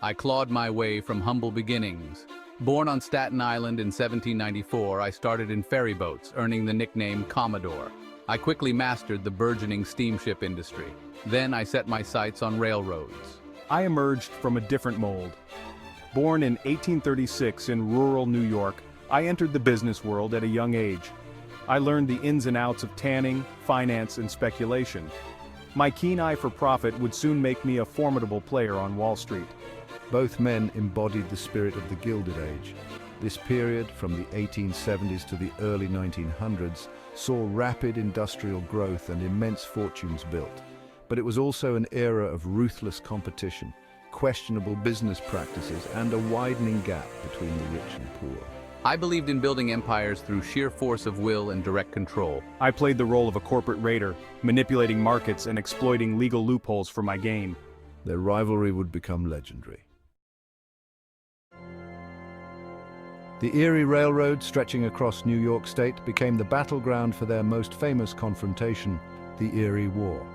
I clawed my way from humble beginnings. Born on Staten Island in 1794, I started in ferry boats, earning the nickname Commodore. I quickly mastered the burgeoning steamship industry. Then I set my sights on railroads. I emerged from a different mold. Born in 1836 in rural New York, I entered the business world at a young age. I learned the ins and outs of tanning, finance, and speculation. My keen eye for profit would soon make me a formidable player on Wall Street. Both men embodied the spirit of the Gilded Age. This period, from the 1870s to the early 1900s, saw rapid industrial growth and immense fortunes built. But it was also an era of ruthless competition, questionable business practices, and a widening gap between the rich and poor. I believed in building empires through sheer force of will and direct control. I played the role of a corporate raider, manipulating markets and exploiting legal loopholes for my gain. Their rivalry would become legendary. The Erie Railroad, stretching across New York State, became the battleground for their most famous confrontation, the Erie War.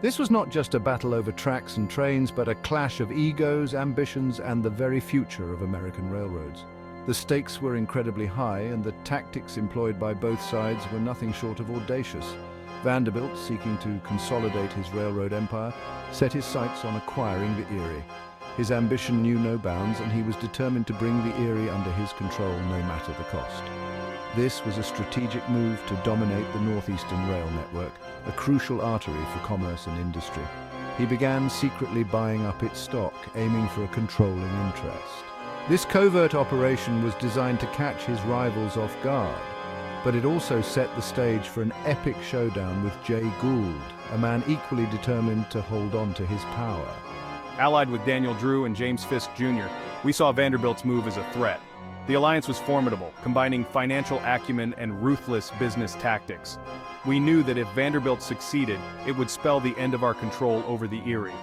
This was not just a battle over tracks and trains, but a clash of egos, ambitions, and the very future of American railroads. The stakes were incredibly high, and the tactics employed by both sides were nothing short of audacious. Vanderbilt, seeking to consolidate his railroad empire, set his sights on acquiring the Erie. His ambition knew no bounds, and he was determined to bring the Erie under his control no matter the cost. This was a strategic move to dominate the Northeastern Rail Network, a crucial artery for commerce and industry. He began secretly buying up its stock, aiming for a controlling interest. This covert operation was designed to catch his rivals off guard, but it also set the stage for an epic showdown with Jay Gould, a man equally determined to hold on to his power. Allied with Daniel Drew and James Fisk Jr., we saw Vanderbilt's move as a threat. The alliance was formidable, combining financial acumen and ruthless business tactics. We knew that if Vanderbilt succeeded, it would spell the end of our control over the Erie.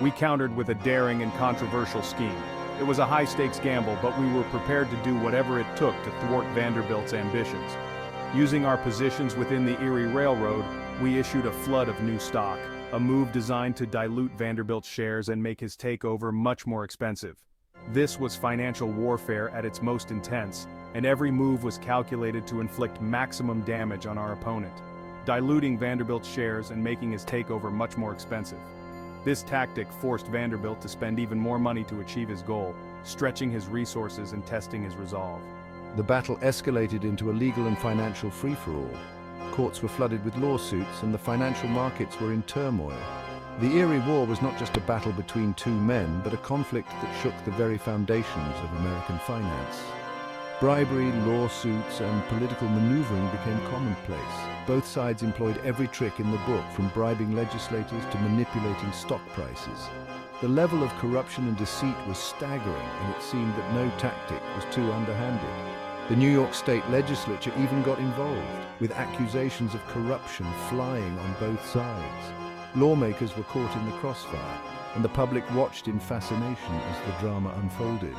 We countered with a daring and controversial scheme. It was a high-stakes gamble, but we were prepared to do whatever it took to thwart Vanderbilt's ambitions. Using our positions within the Erie Railroad, we issued a flood of new stock, a move designed to dilute Vanderbilt's shares and make his takeover much more expensive. This was financial warfare at its most intense, and every move was calculated to inflict maximum damage on our opponent, diluting Vanderbilt's shares and making his takeover much more expensive. This tactic forced Vanderbilt to spend even more money to achieve his goal, stretching his resources and testing his resolve. The battle escalated into a legal and financial free-for-all. Courts were flooded with lawsuits, and the financial markets were in turmoil. The Erie War was not just a battle between two men, but a conflict that shook the very foundations of American finance. Bribery, lawsuits, and political maneuvering became commonplace. Both sides employed every trick in the book, from bribing legislators to manipulating stock prices. The level of corruption and deceit was staggering, and it seemed that no tactic was too underhanded. The New York State legislature even got involved, with accusations of corruption flying on both sides. Lawmakers were caught in the crossfire, and the public watched in fascination as the drama unfolded.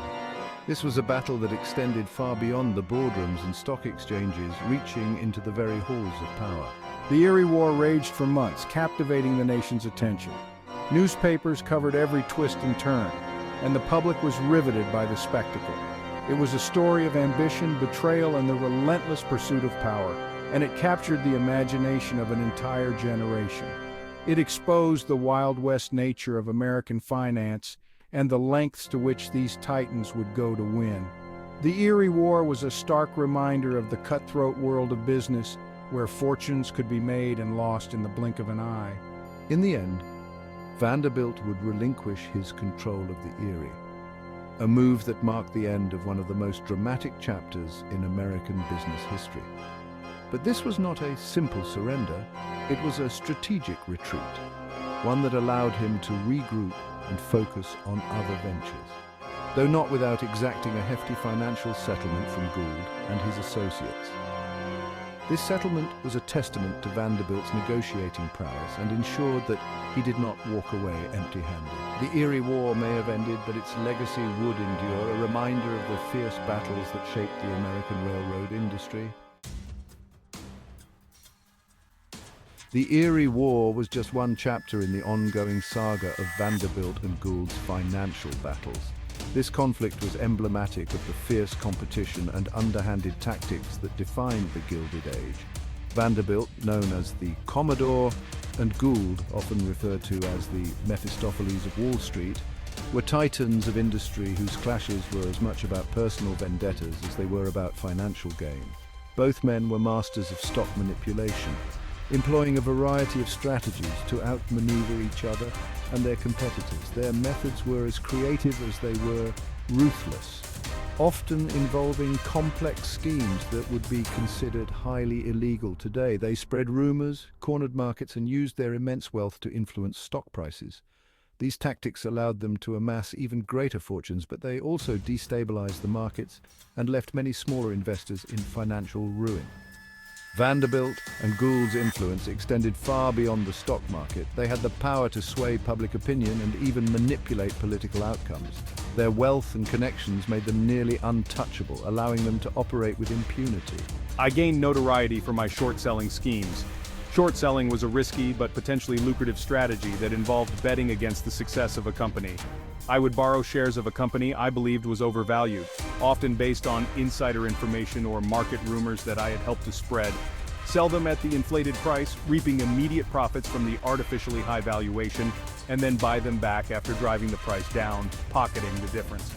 This was a battle that extended far beyond the boardrooms and stock exchanges, reaching into the very halls of power. The Erie War raged for months, captivating the nation's attention. Newspapers covered every twist and turn, and the public was riveted by the spectacle. It was a story of ambition, betrayal, and the relentless pursuit of power, and it captured the imagination of an entire generation. It exposed the Wild West nature of American finance and the lengths to which these titans would go to win. The Erie War was a stark reminder of the cutthroat world of business, where fortunes could be made and lost in the blink of an eye. In the end, Vanderbilt would relinquish his control of the Erie, a move that marked the end of one of the most dramatic chapters in American business history. But this was not a simple surrender, it was a strategic retreat, one that allowed him to regroup and focus on other ventures, though not without exacting a hefty financial settlement from Gould and his associates. This settlement was a testament to Vanderbilt's negotiating prowess and ensured that he did not walk away empty-handed. The Erie War may have ended, but its legacy would endure, a reminder of the fierce battles that shaped the American railroad industry. The Erie War was just one chapter in the ongoing saga of Vanderbilt and Gould's financial battles. This conflict was emblematic of the fierce competition and underhanded tactics that defined the Gilded Age. Vanderbilt, known as the Commodore, and Gould, often referred to as the Mephistopheles of Wall Street, were titans of industry whose clashes were as much about personal vendettas as they were about financial gain. Both men were masters of stock manipulation, employing a variety of strategies to outmaneuver each other and their competitors. Their methods were as creative as they were ruthless, often involving complex schemes that would be considered highly illegal today. They spread rumors, cornered markets, and used their immense wealth to influence stock prices. These tactics allowed them to amass even greater fortunes, but they also destabilized the markets and left many smaller investors in financial ruin. Vanderbilt and Gould's influence extended far beyond the stock market. They had the power to sway public opinion and even manipulate political outcomes. Their wealth and connections made them nearly untouchable, allowing them to operate with impunity. I gained notoriety for my short-selling schemes. Short selling was a risky but potentially lucrative strategy that involved betting against the success of a company. I would borrow shares of a company I believed was overvalued, often based on insider information or market rumors that I had helped to spread, sell them at the inflated price, reaping immediate profits from the artificially high valuation, and then buy them back after driving the price down, pocketing the difference.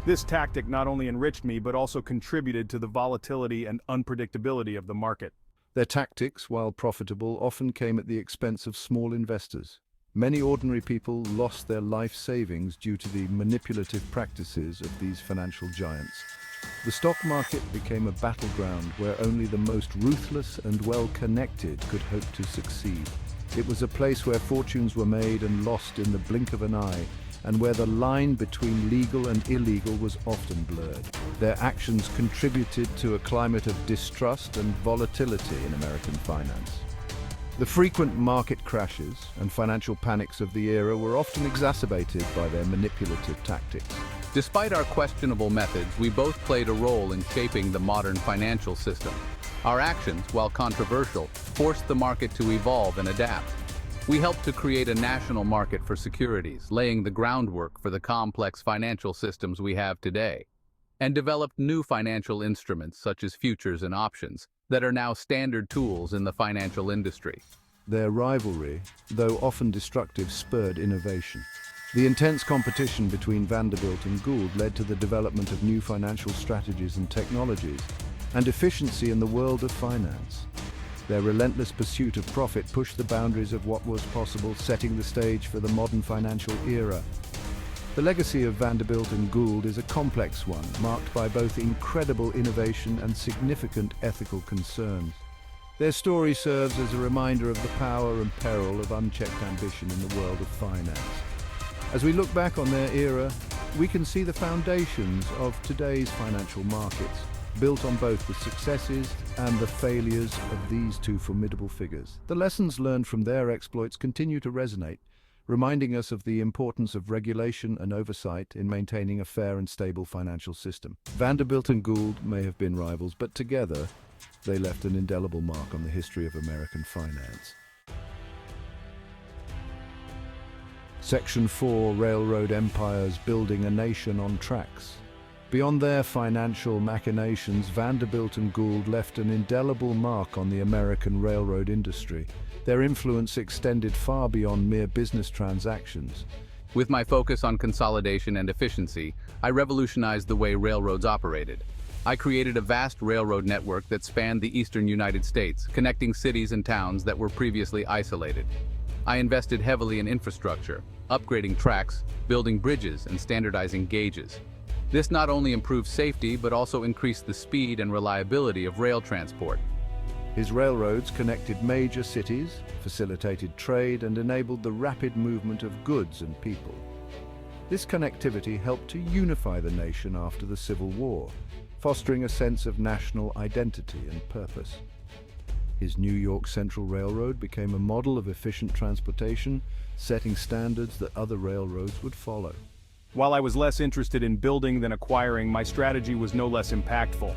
This tactic not only enriched me but also contributed to the volatility and unpredictability of the market. Their tactics, while profitable, often came at the expense of small investors. Many ordinary people lost their life savings due to the manipulative practices of these financial giants. The stock market became a battleground where only the most ruthless and well-connected could hope to succeed. It was a place where fortunes were made and lost in the blink of an eye, and where the line between legal and illegal was often blurred. Their actions contributed to a climate of distrust and volatility in American finance. The frequent market crashes and financial panics of the era were often exacerbated by their manipulative tactics. Despite our questionable methods, we both played a role in shaping the modern financial system. Our actions, while controversial, forced the market to evolve and adapt. We helped to create a national market for securities, laying the groundwork for the complex financial systems we have today, and developed new financial instruments such as futures and options that are now standard tools in the financial industry. Their rivalry, though often destructive, spurred innovation. The intense competition between Vanderbilt and Gould led to the development of new financial strategies and technologies, and efficiency in the world of finance. Their relentless pursuit of profit pushed the boundaries of what was possible, setting the stage for the modern financial era. The legacy of Vanderbilt and Gould is a complex one, marked by both incredible innovation and significant ethical concerns. Their story serves as a reminder of the power and peril of unchecked ambition in the world of finance. As we look back on their era, we can see the foundations of today's financial markets, built on both the successes and the failures of these two formidable figures. The lessons learned from their exploits continue to resonate, reminding us of the importance of regulation and oversight in maintaining a fair and stable financial system. Vanderbilt and Gould may have been rivals, but together they left an indelible mark on the history of American finance. Section 4: Railroad Empires Building a Nation on Tracks. Beyond their financial machinations, Vanderbilt and Gould left an indelible mark on the American railroad industry. Their influence extended far beyond mere business transactions. With my focus on consolidation and efficiency, I revolutionized the way railroads operated. I created a vast railroad network that spanned the eastern United States, connecting cities and towns that were previously isolated. I invested heavily in infrastructure, upgrading tracks, building bridges, and standardizing gauges. This not only improved safety, but also increased the speed and reliability of rail transport. His railroads connected major cities, facilitated trade, and enabled the rapid movement of goods and people. This connectivity helped to unify the nation after the Civil War, fostering a sense of national identity and purpose. His New York Central Railroad became a model of efficient transportation, setting standards that other railroads would follow. While I was less interested in building than acquiring, my strategy was no less impactful.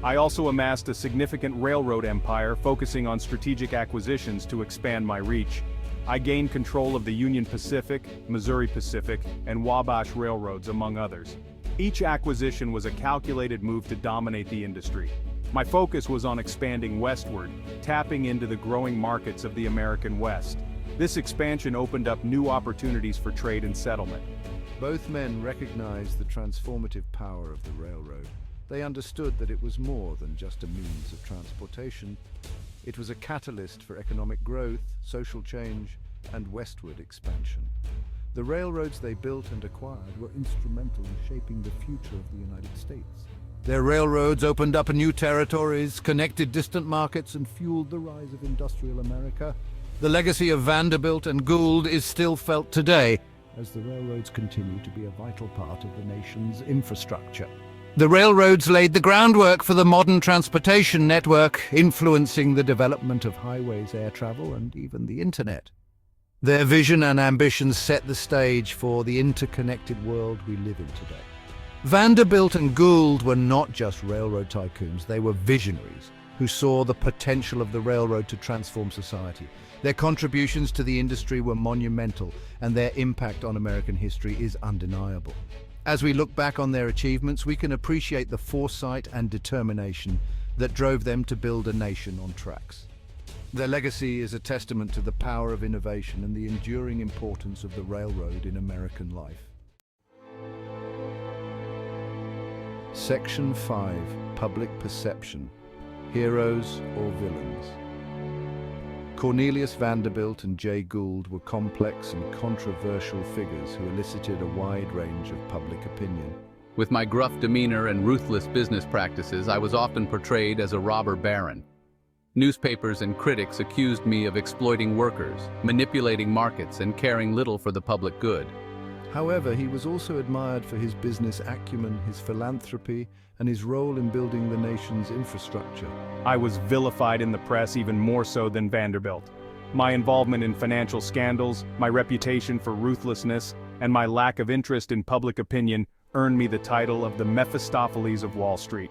I also amassed a significant railroad empire focusing on strategic acquisitions to expand my reach. I gained control of the Union Pacific, Missouri Pacific, and Wabash railroads, among others. Each acquisition was a calculated move to dominate the industry. My focus was on expanding westward, tapping into the growing markets of the American West. This expansion opened up new opportunities for trade and settlement. Both men recognized the transformative power of the railroad. They understood that it was more than just a means of transportation. It was a catalyst for economic growth, social change, and westward expansion. The railroads they built and acquired were instrumental in shaping the future of the United States. Their railroads opened up new territories, connected distant markets, and fueled the rise of industrial America. The legacy of Vanderbilt and Gould is still felt today, as the railroads continue to be a vital part of the nation's infrastructure. The railroads laid the groundwork for the modern transportation network, influencing the development of highways, air travel, and even the internet. Their vision and ambitions set the stage for the interconnected world we live in today. Vanderbilt and Gould were not just railroad tycoons, they were visionaries who saw the potential of the railroad to transform society. Their contributions to the industry were monumental, and their impact on American history is undeniable. As we look back on their achievements, we can appreciate the foresight and determination that drove them to build a nation on tracks. Their legacy is a testament to the power of innovation and the enduring importance of the railroad in American life. Section 5. Public Perception. Heroes or Villains. Cornelius Vanderbilt and Jay Gould were complex and controversial figures who elicited a wide range of public opinion. With my gruff demeanor and ruthless business practices, I was often portrayed as a robber baron. Newspapers and critics accused me of exploiting workers, manipulating markets, and caring little for the public good. However, he was also admired for his business acumen, his philanthropy, and his role in building the nation's infrastructure. I was vilified in the press even more so than Vanderbilt. My involvement in financial scandals, my reputation for ruthlessness, and my lack of interest in public opinion earned me the title of the Mephistopheles of Wall Street.